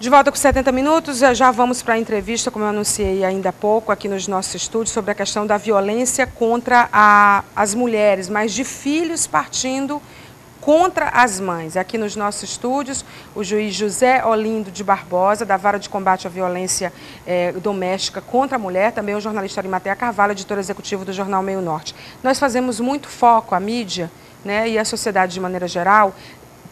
De volta com 70 minutos, já vamos para a entrevista, como eu anunciei ainda há pouco, aqui nos nossos estúdios, sobre a questão da violência contra as mulheres, mas de filhos partindo contra as mães. Aqui nos nossos estúdios, o juiz José Olindo de Barbosa, da Vara de Combate à Violência Doméstica contra a Mulher, também o jornalista Arimatea Carvalho, editor executivo do jornal Meio Norte. Nós fazemos muito foco, a mídia, né, e a sociedade de maneira geral,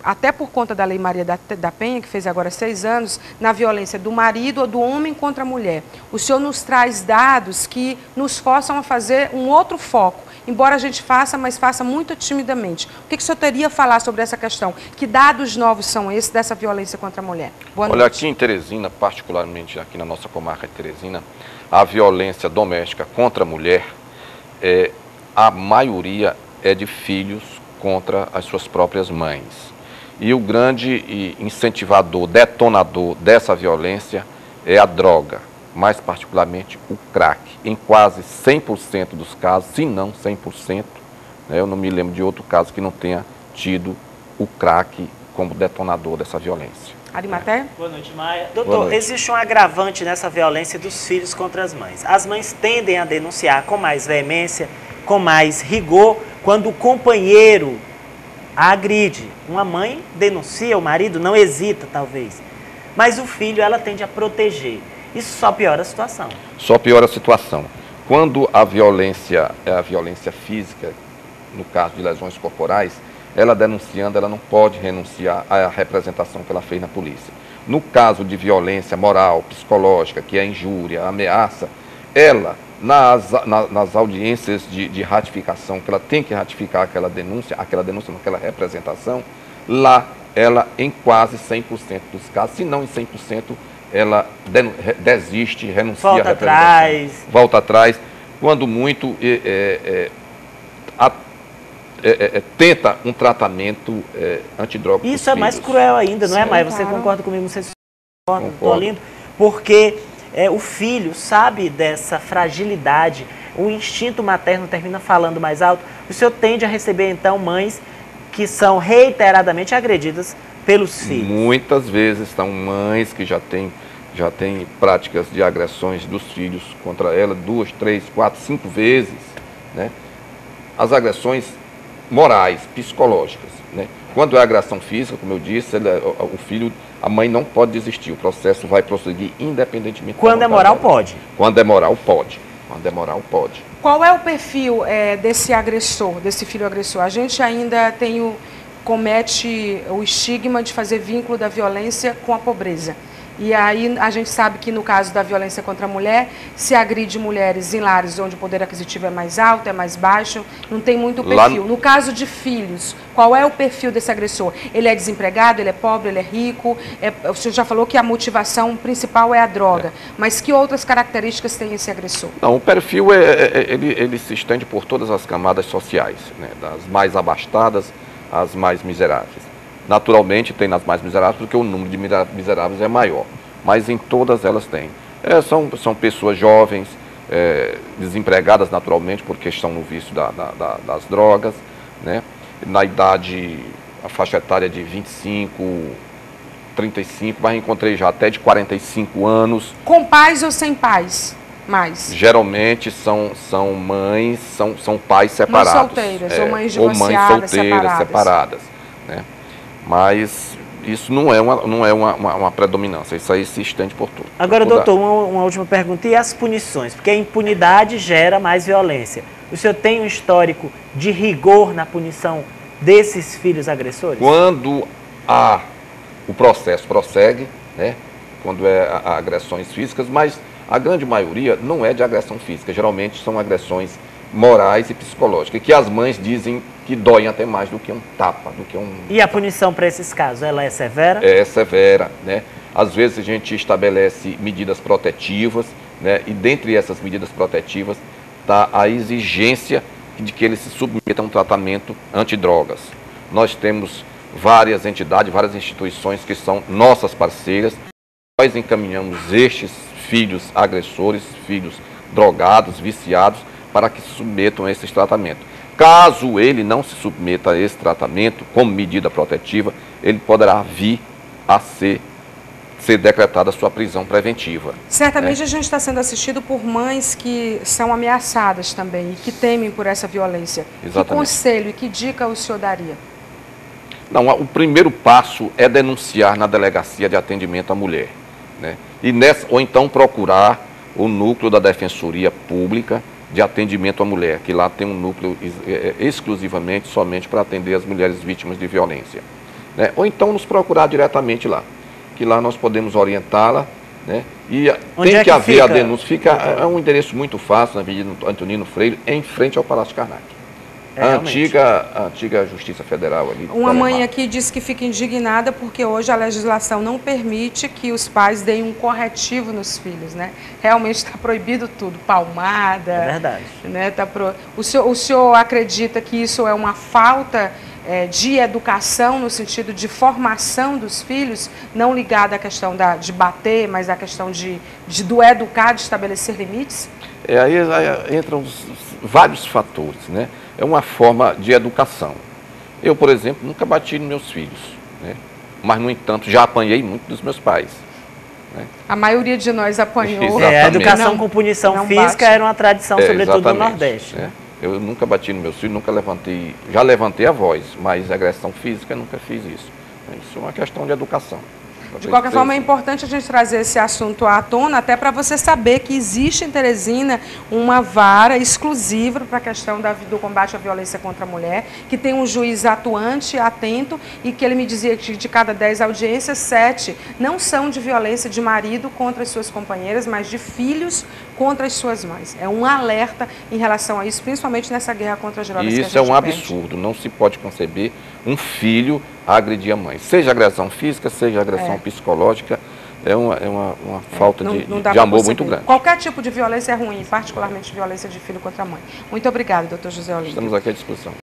até por conta da Lei Maria da Penha, que fez agora 6 anos, na violência do marido ou do homem contra a mulher. O senhor nos traz dados que nos forçam a fazer um outro foco, embora a gente faça, mas faça muito timidamente. O que o senhor teria a falar sobre essa questão? Que dados novos são esses dessa violência contra a mulher? Boa noite. Olha, aqui em Teresina, particularmente aqui na nossa comarca de Teresina, a violência doméstica contra a mulher, a maioria é de filhos contra as suas próprias mães. E o grande incentivador, detonador dessa violência é a droga, mais particularmente o crack. Em quase 100% dos casos, se não 100%, né, eu não me lembro de outro caso que não tenha tido o crack como detonador dessa violência. Arimatea? Boa noite, Maia. Doutor, existe um agravante nessa violência dos filhos contra as mães. As mães tendem a denunciar com mais veemência, com mais rigor, quando o companheiro a agride. Uma mãe denuncia, o marido não hesita, talvez. Mas o filho, ela tende a proteger. Isso só piora a situação. Só piora a situação. Quando a violência física, no caso de lesões corporais, ela denunciando, ela não pode renunciar à representação que ela fez na polícia. No caso de violência moral, psicológica, que é injúria, ameaça, ela, nas audiências de ratificação, que ela tem que ratificar aquela denúncia, aquela representação, lá ela, em quase 100% dos casos, se não em 100%, ela desiste, renuncia à representação. Volta atrás. Quando muito, tenta um tratamento antidroga. Isso é mais cruel ainda, não é, Maia? Você concorda comigo? Você concorda, doutor Olindo? Porque o filho sabe dessa fragilidade, o instinto materno termina falando mais alto. O senhor tende a receber, então, mães que são reiteradamente agredidas pelos filhos. Muitas vezes são mães que já têm práticas de agressões dos filhos contra ela 2, 3, 4, 5 vezes, né? As agressões morais, psicológicas, né? Quando é agressão física, como eu disse, o filho, a mãe não pode desistir, o processo vai prosseguir independentemente. Quando é moral, pode. Quando é moral, pode. Quando é moral, pode. Qual é o perfil desse agressor, desse filho agressor? A gente ainda comete o estigma de fazer vínculo da violência com a pobreza. E aí a gente sabe que no caso da violência contra a mulher, se agride mulheres em lares onde o poder aquisitivo é mais alto, é mais baixo, não tem muito perfil. No caso de filhos, qual é o perfil desse agressor? Ele é desempregado, ele é pobre, ele é rico? O senhor já falou que a motivação principal é a droga, mas que outras características tem esse agressor? Não, o perfil ele se estende por todas as camadas sociais, né? Das mais abastadas às mais miseráveis. Naturalmente tem nas mais miseráveis porque o número de miseráveis é maior, mas em todas elas tem. São pessoas jovens, desempregadas naturalmente porque estão no vício das drogas, né? Na idade, a faixa etária de 25, 35, mas encontrei já até de 45 anos. Com pais ou sem pais? Mais. Geralmente são mães, são pais separados. Mães solteiras, ou mães divorciadas, separadas, né? Mas isso não é uma predominância, isso aí se estende por tudo. Agora, doutor, uma última pergunta, e as punições? Porque a impunidade gera mais violência. O senhor tem um histórico de rigor na punição desses filhos agressores? Quando o processo prossegue, né? Quando há agressões físicas, mas a grande maioria não é de agressão física, geralmente são agressões morais e psicológicas, que as mães dizem que doem até mais do que um tapa, do que um... E a punição para esses casos, ela é severa? É severa, né? Às vezes a gente estabelece medidas protetivas, né? E dentre essas medidas protetivas está a exigência de que eles se submetam a um tratamento antidrogas. Nós temos várias entidades, várias instituições que são nossas parceiras. Nós encaminhamos estes filhos agressores, filhos drogados, viciados, para que se submetam a esse tratamento. Caso ele não se submeta a esse tratamento, como medida protetiva, ele poderá vir a ser ser decretada a sua prisão preventiva. Certamente a gente está sendo assistido por mães que são ameaçadas também e que temem por essa violência. Exatamente. Que conselho e que dica o senhor daria? Não, o primeiro passo é denunciar na delegacia de atendimento à mulher, né? Ou então procurar o núcleo da Defensoria Pública de atendimento à mulher, que lá tem um núcleo exclusivamente, somente para atender as mulheres vítimas de violência, né? Ou então nos procurar diretamente lá, que lá nós podemos orientá-la, né? E tem que haver a denúncia. É um endereço muito fácil, na Avenida Antonino Freire, em frente ao Palácio Karnak. A antiga Justiça Federal ali. Uma mãe aqui disse que fica indignada porque hoje a legislação não permite que os pais deem um corretivo nos filhos, né? Realmente está proibido tudo, palmada. É verdade. Né? O senhor acredita que isso é uma falta de educação, no sentido de formação dos filhos, não ligada à questão de bater, mas à questão do educar, de estabelecer limites? Aí entram vários fatores, né? É uma forma de educação. Eu, por exemplo, nunca bati nos meus filhos, né? Mas, no entanto, já apanhei muito dos meus pais, né? A maioria de nós apanhou. A educação com punição física era uma tradição, sobretudo no Nordeste. Né? Eu nunca bati nos meus filhos, nunca levantei, já levantei a voz, mas agressão física nunca fiz isso. Isso é uma questão de educação. De qualquer forma, é importante a gente trazer esse assunto à tona, até para você saber que existe em Teresina uma vara exclusiva para a questão do combate à violência contra a mulher, que tem um juiz atuante, atento, e que ele me dizia que de cada 10 audiências, 7 não são de violência de marido contra as suas companheiras, mas de filhos contra as suas mães. É um alerta em relação a isso, principalmente nessa guerra contra as drogas. E isso é um absurdo, não se pode conceber um filho agredir a mãe. Seja agressão física, seja agressão psicológica, é uma falta de amor muito grande. Qualquer tipo de violência é ruim, particularmente violência de filho contra a mãe. Muito obrigada, doutor José Olinto. Estamos aqui à disposição.